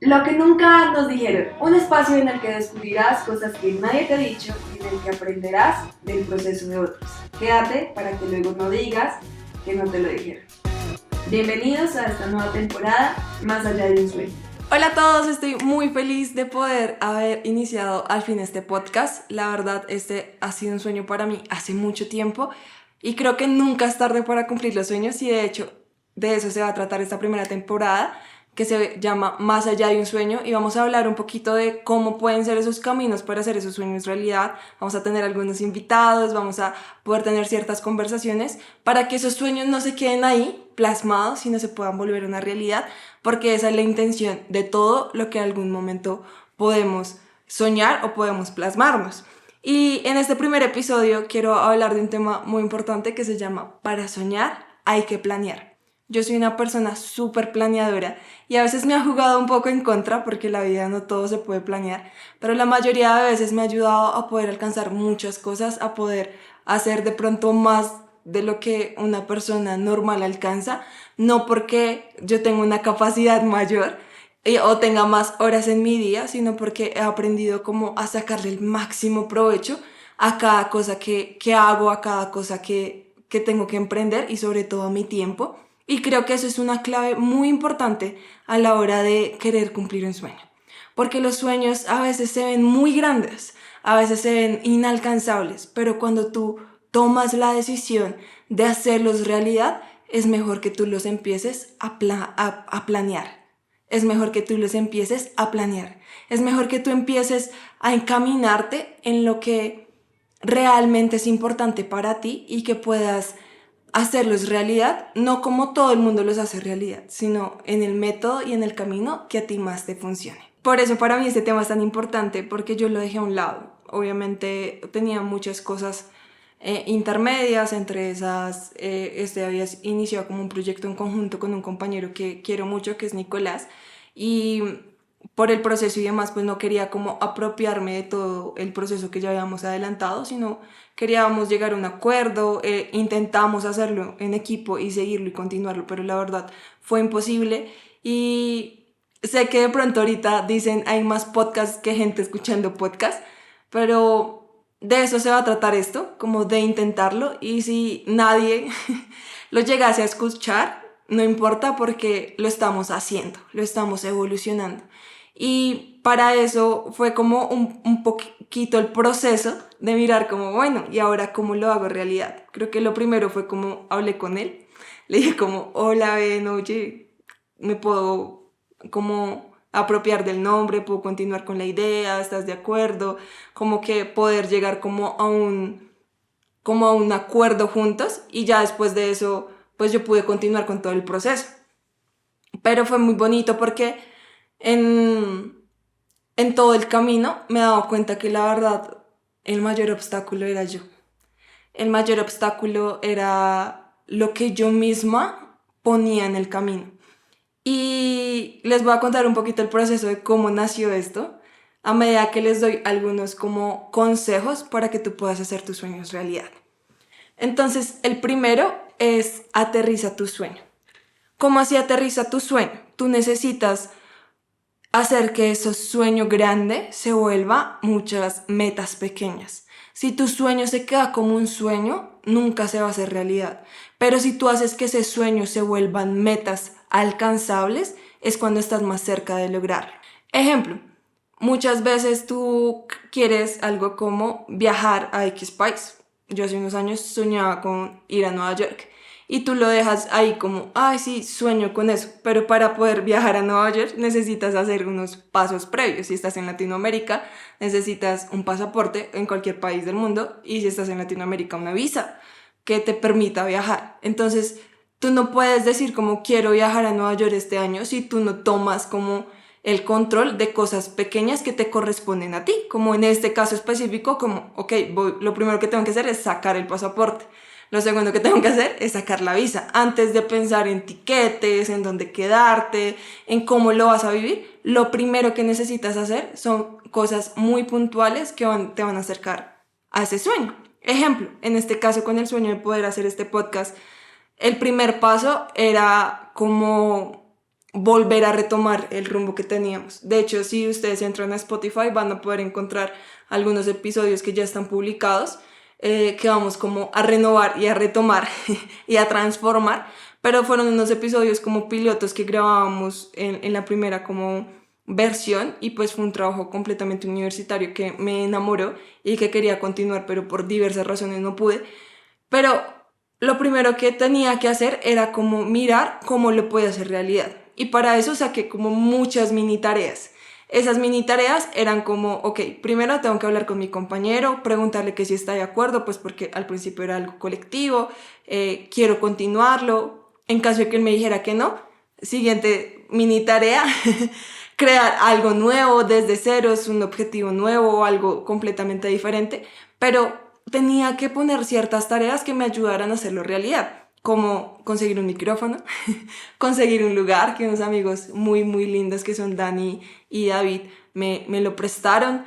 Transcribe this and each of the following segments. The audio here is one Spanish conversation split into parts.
Lo que nunca nos dijeron, un espacio en el que descubrirás cosas que nadie te ha dicho y en el que aprenderás del proceso de otros. Quédate para que luego no digas que no te lo dijeron. Bienvenidos a esta nueva temporada, Más allá de un sueño. Hola a todos, estoy muy feliz de poder haber iniciado al fin este podcast. La verdad, este ha sido un sueño para mí hace mucho tiempo y creo que nunca es tarde para cumplir los sueños y de hecho de eso se va a tratar esta primera temporada que se llama Más allá de un sueño y vamos a hablar un poquito de cómo pueden ser esos caminos para hacer esos sueños realidad. Vamos a tener algunos invitados, vamos a poder tener ciertas conversaciones para que esos sueños no se queden ahí plasmados, sino se puedan volver una realidad, porque esa es la intención de todo lo que en algún momento podemos soñar o podemos plasmarnos. Y en este primer episodio quiero hablar de un tema muy importante que se llama Para soñar hay que planear. Yo soy una persona súper planeadora y a veces me ha jugado un poco en contra porque la vida no todo se puede planear, pero la mayoría de veces me ha ayudado a poder alcanzar muchas cosas, a poder hacer de pronto más de lo que una persona normal alcanza, no porque yo tenga una capacidad mayor o tenga más horas en mi día, sino porque he aprendido como a sacarle el máximo provecho a cada cosa que hago, a cada cosa que tengo que emprender y sobre todo a mi tiempo. Y creo que eso es una clave muy importante a la hora de querer cumplir un sueño. Porque los sueños a veces se ven muy grandes, a veces se ven inalcanzables, pero cuando tú tomas la decisión de hacerlos realidad, es mejor que tú los empieces a planear. Es mejor que tú los empieces a planear. Es mejor que tú empieces a encaminarte en lo que realmente es importante para ti y que puedas hacerlos realidad, no como todo el mundo los hace realidad, sino en el método y en el camino que a ti más te funcione. Por eso para mí este tema es tan importante, porque yo lo dejé a un lado. Obviamente tenía muchas cosas intermedias, entre esas había iniciado como un proyecto en conjunto con un compañero que quiero mucho, que es Nicolás, y por el proceso y demás, pues no quería como apropiarme de todo el proceso que ya habíamos adelantado, sino queríamos llegar a un acuerdo, intentamos hacerlo en equipo y seguirlo y continuarlo, pero la verdad fue imposible. Y sé que de pronto ahorita dicen hay más podcasts que gente escuchando podcasts, pero de eso se va a tratar esto, como de intentarlo, y si nadie lo llegase a escuchar, no importa porque lo estamos haciendo, lo estamos evolucionando. Y para eso fue como un poquito el proceso de mirar como, bueno, ¿y ahora cómo lo hago realidad? Creo que lo primero fue como hablé con él, le dije como, hola, Ben, oye, me puedo como apropiar del nombre, puedo continuar con la idea, ¿estás de acuerdo? Como que poder llegar como a un acuerdo juntos y ya después de eso, pues yo pude continuar con todo el proceso. Pero fue muy bonito porque en, en todo el camino me he dado cuenta que la verdad el mayor obstáculo era yo. El mayor obstáculo era lo que yo misma ponía en el camino. Y les voy a contar un poquito el proceso de cómo nació esto, a medida que les doy algunos como consejos para que tú puedas hacer tus sueños realidad. Entonces, el primero es aterriza tu sueño. ¿Cómo así aterriza tu sueño? Tú necesitas hacer que ese sueño grande se vuelva muchas metas pequeñas. Si tu sueño se queda como un sueño, nunca se va a hacer realidad. Pero si tú haces que ese sueño se vuelvan metas alcanzables, es cuando estás más cerca de lograrlo. Ejemplo, muchas veces tú quieres algo como viajar a X país. Yo hace unos años soñaba con ir a Nueva York y tú lo dejas ahí como, ay sí, sueño con eso, pero para poder viajar a Nueva York necesitas hacer unos pasos previos. Si estás en Latinoamérica, necesitas un pasaporte en cualquier país del mundo, y si estás en Latinoamérica, una visa que te permita viajar. Entonces, tú no puedes decir como quiero viajar a Nueva York este año si tú no tomas como el control de cosas pequeñas que te corresponden a ti, como en este caso específico, como, ok, lo primero que tengo que hacer es sacar el pasaporte. Lo segundo que tengo que hacer es sacar la visa. Antes de pensar en tiquetes, en dónde quedarte, en cómo lo vas a vivir, lo primero que necesitas hacer son cosas muy puntuales que te van a acercar a ese sueño. Ejemplo, en este caso con el sueño de poder hacer este podcast, el primer paso era como volver a retomar el rumbo que teníamos. De hecho, si ustedes entran a Spotify van a poder encontrar algunos episodios que ya están publicados, que vamos como a renovar y a retomar y a transformar, pero fueron unos episodios como pilotos que grabábamos en la primera como versión, y pues fue un trabajo completamente universitario que me enamoró y que quería continuar, pero por diversas razones no pude. Pero lo primero que tenía que hacer era como mirar cómo lo podía hacer realidad. Y para eso saqué como muchas mini tareas. Esas mini tareas eran como, ok, primero tengo que hablar con mi compañero, preguntarle que si está de acuerdo, pues porque al principio era algo colectivo, quiero continuarlo. En caso de que él me dijera que no, siguiente mini tarea, crear algo nuevo desde ceros, un objetivo nuevo, algo completamente diferente, pero tenía que poner ciertas tareas que me ayudaran a hacerlo realidad, como conseguir un micrófono, conseguir un lugar, que unos amigos muy, muy lindos que son Dani y David me lo prestaron,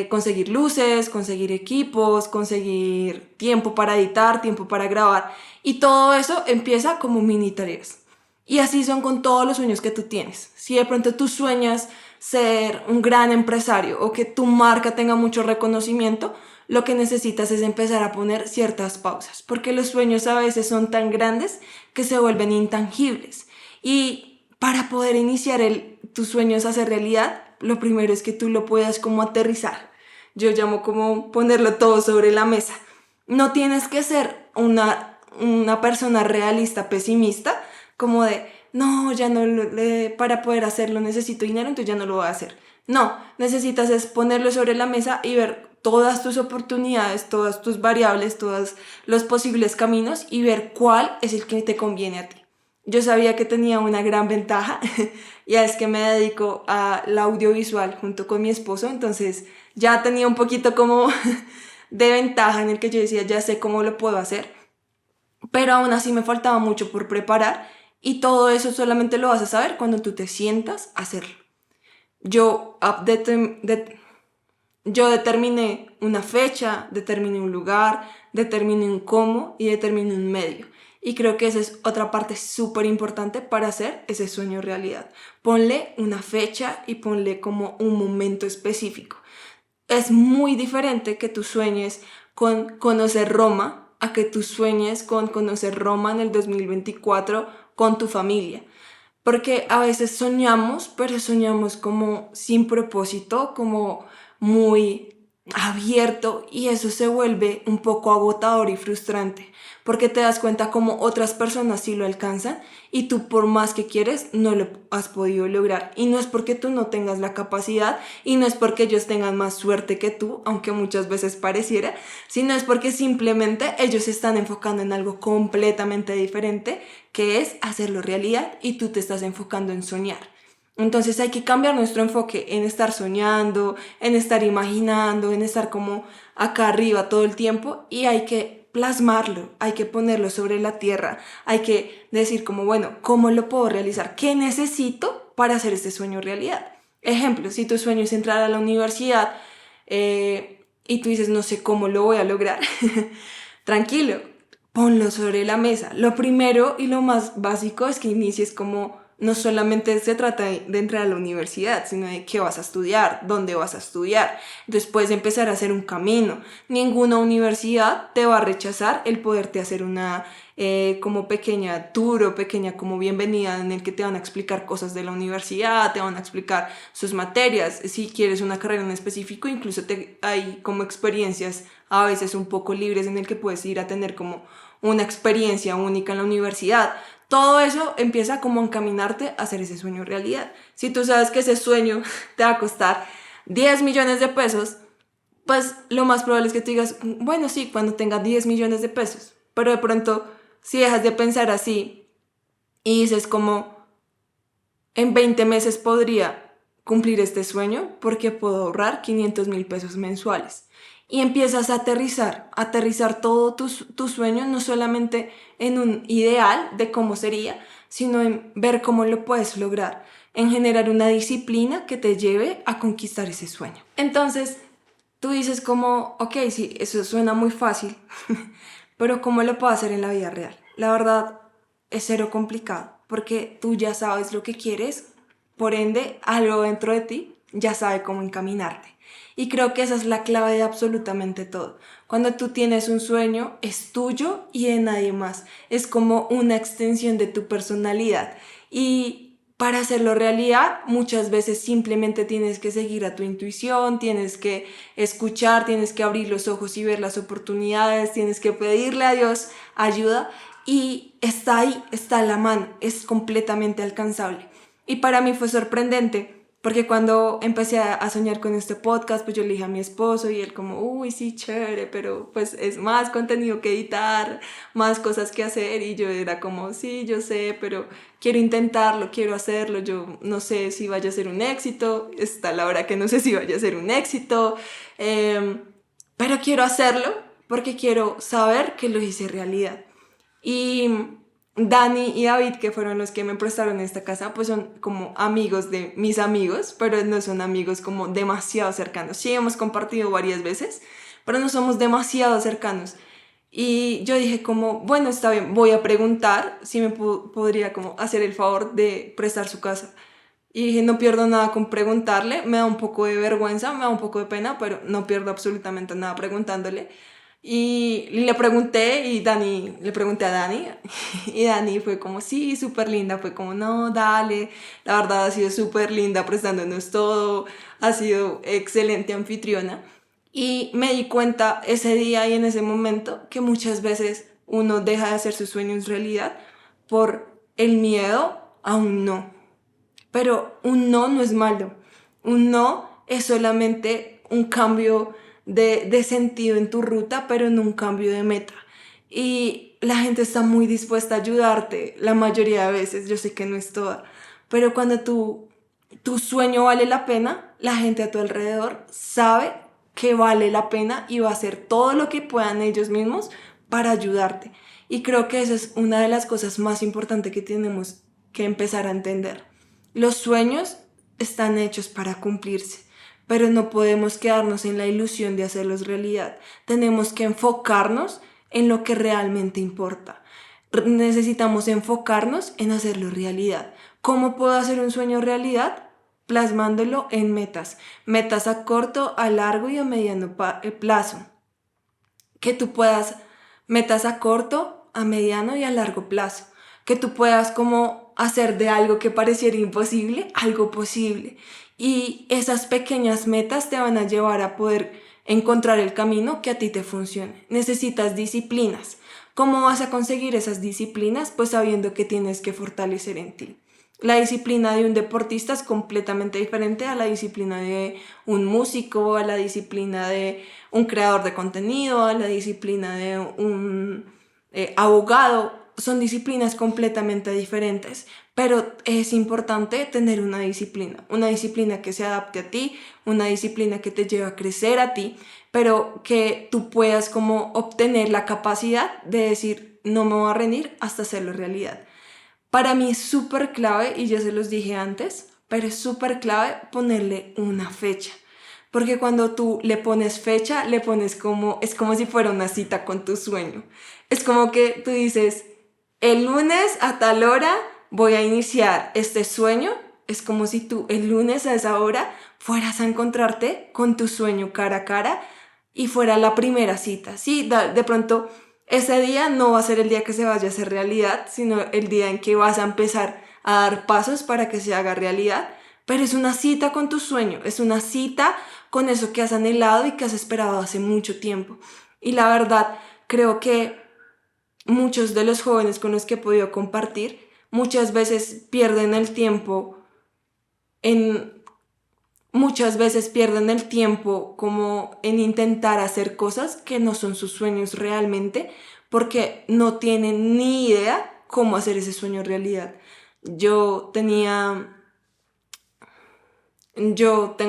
conseguir luces, conseguir equipos, conseguir tiempo para editar, tiempo para grabar, y todo eso empieza como mini tareas. Y así son con todos los sueños que tú tienes. Si de pronto tú sueñas ser un gran empresario o que tu marca tenga mucho reconocimiento, lo que necesitas es empezar a poner ciertas pausas, porque los sueños a veces son tan grandes que se vuelven intangibles. Y para poder iniciar tus sueños a hacer realidad, lo primero es que tú lo puedas como aterrizar. Yo llamo como ponerlo todo sobre la mesa. No tienes que ser una persona realista, pesimista, como de, no, ya no, para poder hacerlo necesito dinero, entonces ya no lo voy a hacer. No, necesitas es ponerlo sobre la mesa y ver todas tus oportunidades, todas tus variables, todos los posibles caminos y ver cuál es el que te conviene a ti. Yo sabía que tenía una gran ventaja, ya es que me dedico al audiovisual junto con mi esposo, entonces ya tenía un poquito como de ventaja en el que yo decía, ya sé cómo lo puedo hacer, pero aún así me faltaba mucho por preparar, y todo eso solamente lo vas a saber cuando tú te sientas a hacerlo. Yo, yo determiné una fecha, determiné un lugar, determiné un cómo y determiné un medio. Y creo que esa es otra parte súper importante para hacer ese sueño realidad. Ponle una fecha y ponle como un momento específico. Es muy diferente que tú sueñes con conocer Roma a que tú sueñes con conocer Roma en el 2024 con tu familia. Porque a veces soñamos, pero soñamos como sin propósito, como muy abierto, y eso se vuelve un poco agotador y frustrante, porque te das cuenta como otras personas sí lo alcanzan y tú por más que quieres no lo has podido lograr. Y no es porque tú no tengas la capacidad y no es porque ellos tengan más suerte que tú, aunque muchas veces pareciera, sino es porque simplemente ellos se están enfocando en algo completamente diferente, que es hacerlo realidad, y tú te estás enfocando en soñar. Entonces hay que cambiar nuestro enfoque en estar soñando, en estar imaginando, en estar como acá arriba todo el tiempo, y hay que plasmarlo, hay que ponerlo sobre la tierra, hay que decir como, bueno, ¿cómo lo puedo realizar? ¿Qué necesito para hacer este sueño realidad? Ejemplo, si tu sueño es entrar a la universidad y tú dices, no sé cómo lo voy a lograr, tranquilo, ponlo sobre la mesa. Lo primero y lo más básico es que inicies como, no solamente se trata de entrar a la universidad, sino de qué vas a estudiar, dónde vas a estudiar. Después de empezar a hacer un camino. Ninguna universidad te va a rechazar el poderte hacer una como pequeña tour o pequeña como bienvenida, en el que te van a explicar cosas de la universidad, te van a explicar sus materias. Si quieres una carrera en específico, incluso hay como experiencias a veces un poco libres en el que puedes ir a tener como una experiencia única en la universidad. Todo eso empieza como a encaminarte a hacer ese sueño realidad. Si tú sabes que ese sueño te va a costar 10 millones de pesos, pues lo más probable es que tú digas, bueno, sí, cuando tenga 10 millones de pesos. Pero de pronto, si dejas de pensar así y dices como, en 20 meses podría cumplir este sueño porque puedo ahorrar 500,000 pesos mensuales. Y empiezas a aterrizar todo tu sueño, no solamente en un ideal de cómo sería, sino en ver cómo lo puedes lograr, en generar una disciplina que te lleve a conquistar ese sueño. Entonces, tú dices como, ok, sí, eso suena muy fácil, pero ¿cómo lo puedo hacer en la vida real? La verdad, es cero complicado, porque tú ya sabes lo que quieres, por ende, algo dentro de ti ya sabe cómo encaminarte. Y creo que esa es la clave de absolutamente todo. Cuando tú tienes un sueño, es tuyo y de nadie más. Es como una extensión de tu personalidad. Y para hacerlo realidad, muchas veces simplemente tienes que seguir a tu intuición, tienes que escuchar, tienes que abrir los ojos y ver las oportunidades, tienes que pedirle a Dios ayuda y está ahí, está a la mano, es completamente alcanzable. Y para mí fue sorprendente porque cuando empecé a soñar con este podcast, pues yo le dije a mi esposo y él como, uy, sí, chévere, pero pues es más contenido que editar, más cosas que hacer. Y yo era como, sí, yo sé, pero quiero intentarlo, quiero hacerlo. Yo no sé si vaya a ser un éxito, está la hora que no sé si vaya a ser un éxito, pero quiero hacerlo porque quiero saber que lo hice realidad. Y Dani y David, que fueron los que me prestaron esta casa, pues son como amigos de mis amigos, pero no son amigos como demasiado cercanos. Sí, hemos compartido varias veces, pero no somos demasiado cercanos. Y yo dije como, bueno, está bien, voy a preguntar si me podría como hacer el favor de prestar su casa. Y dije, no pierdo nada con preguntarle, me da un poco de vergüenza, me da un poco de pena, pero no pierdo absolutamente nada preguntándole. Y le pregunté le pregunté a Dani y Dani fue como, sí, súper linda, fue como, no, dale, la verdad ha sido súper linda prestándonos todo, ha sido excelente anfitriona. Y me di cuenta ese día y en ese momento que muchas veces uno deja de hacer sus sueños realidad por el miedo a un no. Pero un no no es malo. Un no es solamente un cambio de sentido en tu ruta, pero no un cambio de meta. Y la gente está muy dispuesta a ayudarte la mayoría de veces, yo sé que no es toda, pero cuando tu sueño vale la pena, la gente a tu alrededor sabe que vale la pena y va a hacer todo lo que puedan ellos mismos para ayudarte. Y creo que esa es una de las cosas más importantes que tenemos que empezar a entender. Los sueños están hechos para cumplirse, pero no podemos quedarnos en la ilusión de hacerlos realidad. Tenemos que enfocarnos en lo que realmente importa. Necesitamos enfocarnos en hacerlo realidad. ¿Cómo puedo hacer un sueño realidad? Plasmándolo en metas. Metas a corto, a largo y a mediano plazo. Que tú puedas, metas a corto, a mediano y a largo plazo. Que tú puedas como hacer de algo que pareciera imposible, algo posible. Y esas pequeñas metas te van a llevar a poder encontrar el camino que a ti te funcione. Necesitas disciplinas. ¿Cómo vas a conseguir esas disciplinas? Pues sabiendo que tienes que fortalecer en ti. La disciplina de un deportista es completamente diferente a la disciplina de un músico, a la disciplina de un creador de contenido, a la disciplina de un abogado. Son disciplinas completamente diferentes, pero es importante tener una disciplina que se adapte a ti, una disciplina que te lleve a crecer a ti, pero que tú puedas como obtener la capacidad de decir, no me voy a rendir hasta hacerlo realidad. Para mí es súper clave, y ya se los dije antes, pero es súper clave ponerle una fecha. Porque cuando tú le pones fecha, le pones como, es como si fuera una cita con tu sueño. Es como que tú dices, el lunes a tal hora voy a iniciar este sueño. Es como si tú el lunes a esa hora fueras a encontrarte con tu sueño cara a cara y fuera la primera cita. Sí, de pronto ese día no va a ser el día que se vaya a hacer realidad, sino el día en que vas a empezar a dar pasos para que se haga realidad. Pero es una cita con tu sueño, es una cita con eso que has anhelado y que has esperado hace mucho tiempo. Y la verdad, creo que muchos de los jóvenes con los que he podido compartir muchas veces pierden el tiempo como en intentar hacer cosas que no son sus sueños realmente, porque no tienen ni idea cómo hacer ese sueño realidad. Yo tengo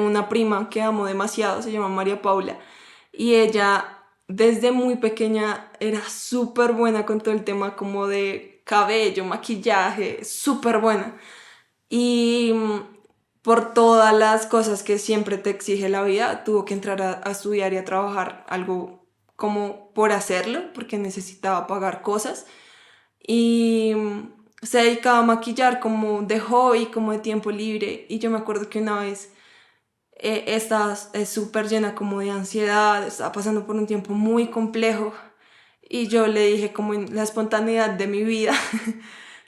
una prima que amo demasiado, se llama María Paula, y ella desde muy pequeña era súper buena con todo el tema como de cabello, maquillaje, súper buena. Y por todas las cosas que siempre te exige la vida, tuvo que entrar a estudiar y a trabajar algo como por hacerlo, porque necesitaba pagar cosas. Y se dedicaba a maquillar como de hobby, como de tiempo libre. Y yo me acuerdo que una vez estaba súper llena como de ansiedad, estaba pasando por un tiempo muy complejo. Y yo le dije como en la espontaneidad de mi vida,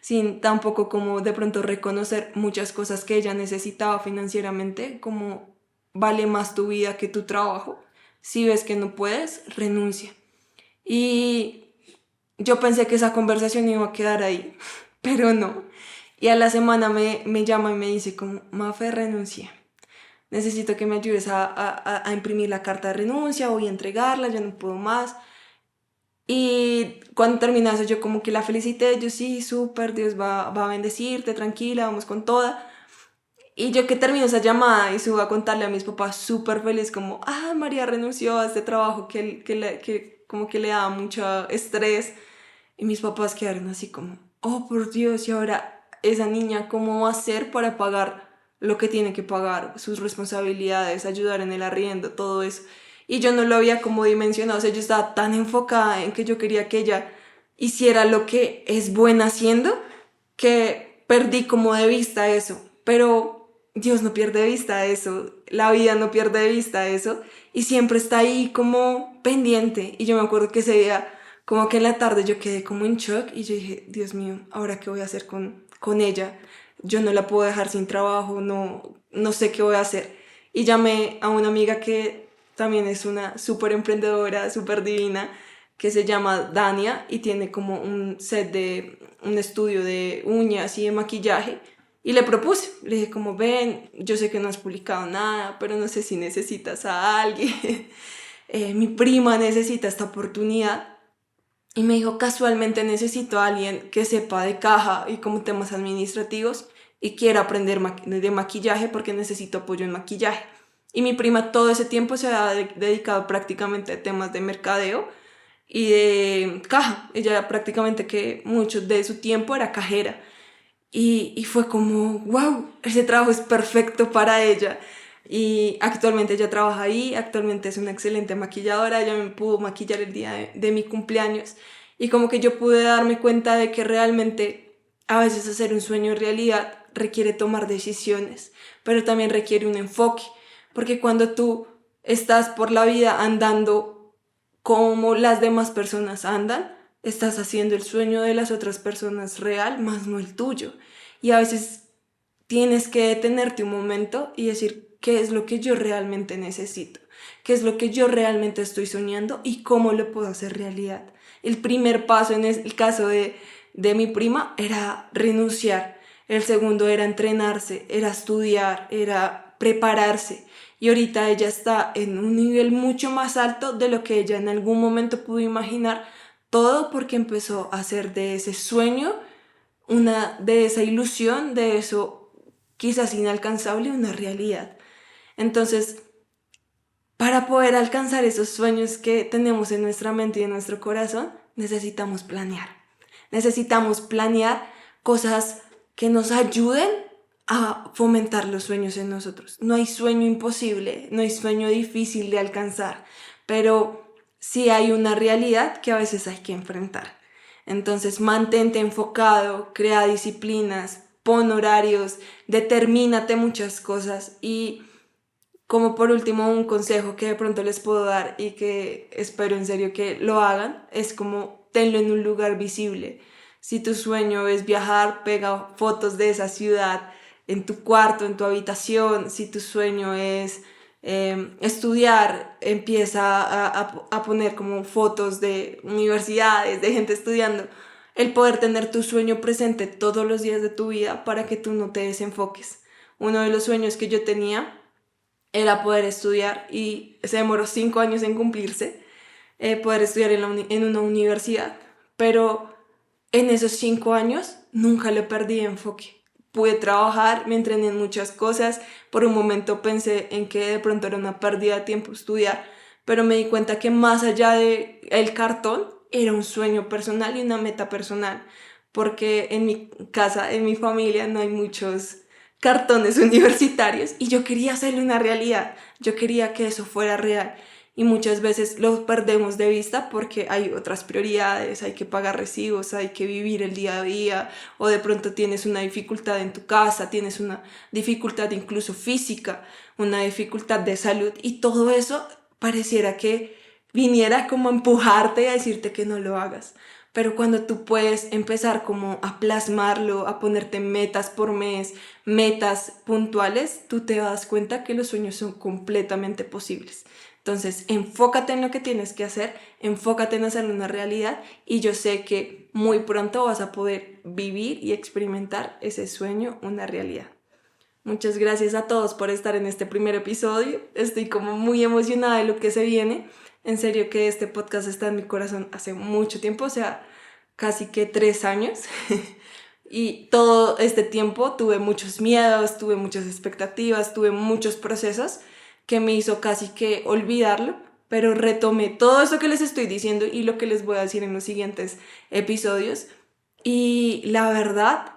sin tampoco como de pronto reconocer muchas cosas que ella necesitaba financieramente, como vale más tu vida que tu trabajo. Si ves que no puedes, renuncia. Y yo pensé que esa conversación iba a quedar ahí, pero no. Y a la semana me llama y me dice como, Mafe, renuncié. Necesito que me ayudes a imprimir la carta de renuncia, voy a entregarla, ya no puedo más. Y cuando termina eso yo como que la felicité, yo sí, súper, Dios va a bendecirte, tranquila, vamos con toda. Y yo que termino esa llamada y subo a contarle a mis papás súper feliz como, María renunció a este trabajo que como que le daba mucho estrés. Y mis papás quedaron así como, oh por Dios, y ahora esa niña, ¿cómo va a hacer para pagar lo que tiene que pagar? Sus responsabilidades, ayudar en el arriendo, todo eso. Y yo no lo había como dimensionado, o sea, yo estaba tan enfocada en que yo quería que ella hiciera lo que es buena haciendo, que perdí como de vista eso. Pero Dios no pierde de vista eso, la vida no pierde de vista eso, y siempre está ahí como pendiente. Y yo me acuerdo que ese día como que en la tarde yo quedé como en shock y yo dije, Dios mío, ¿ahora qué voy a hacer con ella? Yo no la puedo dejar sin trabajo, no sé qué voy a hacer. Y llamé a una amiga que también es una súper emprendedora, súper divina, que se llama Dania y tiene como un estudio de uñas y de maquillaje. Y le propuse, le dije como, ven, yo sé que no has publicado nada, pero no sé si necesitas a alguien. Mi prima necesita esta oportunidad. Y me dijo, casualmente necesito a alguien que sepa de caja y como temas administrativos y quiera aprender de maquillaje porque necesito apoyo en maquillaje. Y mi prima todo ese tiempo se ha dedicado prácticamente a temas de mercadeo y de caja. Ella prácticamente que mucho de su tiempo era cajera. Y fue como, wow, ese trabajo es perfecto para ella. Y actualmente ella trabaja ahí, actualmente es una excelente maquilladora, ella me pudo maquillar el día de mi cumpleaños. Y como que yo pude darme cuenta de que realmente a veces hacer un sueño realidad requiere tomar decisiones, pero también requiere un enfoque. Porque cuando tú estás por la vida andando como las demás personas andan, estás haciendo el sueño de las otras personas real, más no el tuyo. Y a veces tienes que detenerte un momento y decir qué es lo que yo realmente necesito, qué es lo que yo realmente estoy soñando y cómo lo puedo hacer realidad. El primer paso en el caso de mi prima era renunciar. El segundo era entrenarse, era estudiar, era prepararse. Y ahorita ella está en un nivel mucho más alto de lo que ella en algún momento pudo imaginar, todo porque empezó a hacer de ese sueño, de esa ilusión, de eso quizás inalcanzable, una realidad. Entonces, para poder alcanzar esos sueños que tenemos en nuestra mente y en nuestro corazón, necesitamos planear. Necesitamos planear cosas que nos ayuden a fomentar los sueños en nosotros. No hay sueño imposible, no hay sueño difícil de alcanzar, pero sí hay una realidad que a veces hay que enfrentar. Entonces, mantente enfocado, crea disciplinas, pon horarios, determínate muchas cosas y como por último un consejo que de pronto les puedo dar y que espero en serio que lo hagan, es como tenlo en un lugar visible. Si tu sueño es viajar, pega fotos de esa ciudad en tu cuarto, en tu habitación. Si tu sueño es estudiar, empieza a poner como fotos de universidades, de gente estudiando. El poder tener tu sueño presente todos los días de tu vida para que tú no te desenfoques. Uno de los sueños que yo tenía era poder estudiar y se demoró 5 años en cumplirse, poder estudiar en una universidad, pero en esos 5 años nunca le perdí enfoque. Pude trabajar, me entrené en muchas cosas, por un momento pensé en que de pronto era una pérdida de tiempo estudiar, pero me di cuenta que más allá de el cartón era un sueño personal y una meta personal, porque en mi casa, en mi familia no hay muchos cartones universitarios y yo quería hacerle una realidad, yo quería que eso fuera real y muchas veces lo perdemos de vista porque hay otras prioridades, hay que pagar recibos, hay que vivir el día a día, o de pronto tienes una dificultad en tu casa, tienes una dificultad incluso física, una dificultad de salud, y todo eso pareciera que viniera como a empujarte y a decirte que no lo hagas. Pero cuando tú puedes empezar como a plasmarlo, a ponerte metas por mes, metas puntuales, tú te das cuenta que los sueños son completamente posibles. Entonces, enfócate en lo que tienes que hacer, enfócate en hacerlo una realidad, y yo sé que muy pronto vas a poder vivir y experimentar ese sueño una realidad. Muchas gracias a todos por estar en este primer episodio. Estoy como muy emocionada de lo que se viene. En serio que este podcast está en mi corazón hace mucho tiempo, o sea, casi que 3 años. Y todo este tiempo tuve muchos miedos, tuve muchas expectativas, tuve muchos procesos que me hizo casi que olvidarlo, pero retomé todo eso que les estoy diciendo y lo que les voy a decir en los siguientes episodios. Y la verdad,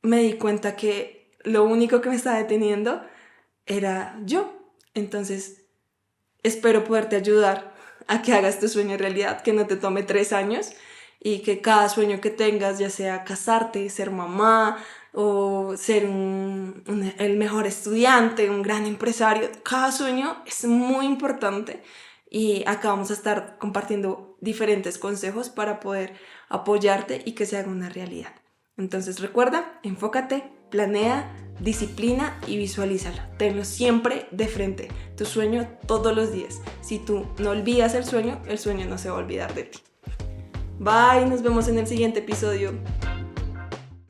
me di cuenta que lo único que me estaba deteniendo era yo. Entonces, espero poderte ayudar a que hagas tu sueño realidad, que no te tome 3 años y que cada sueño que tengas, ya sea casarte, ser mamá o ser el mejor estudiante, un gran empresario, cada sueño es muy importante, y acá vamos a estar compartiendo diferentes consejos para poder apoyarte y que se haga una realidad. Entonces recuerda, enfócate, planea, disciplina y visualízalo. Tenlo siempre de frente, tu sueño todos los días. Si tú no olvidas el sueño no se va a olvidar de ti. Bye, nos vemos en el siguiente episodio.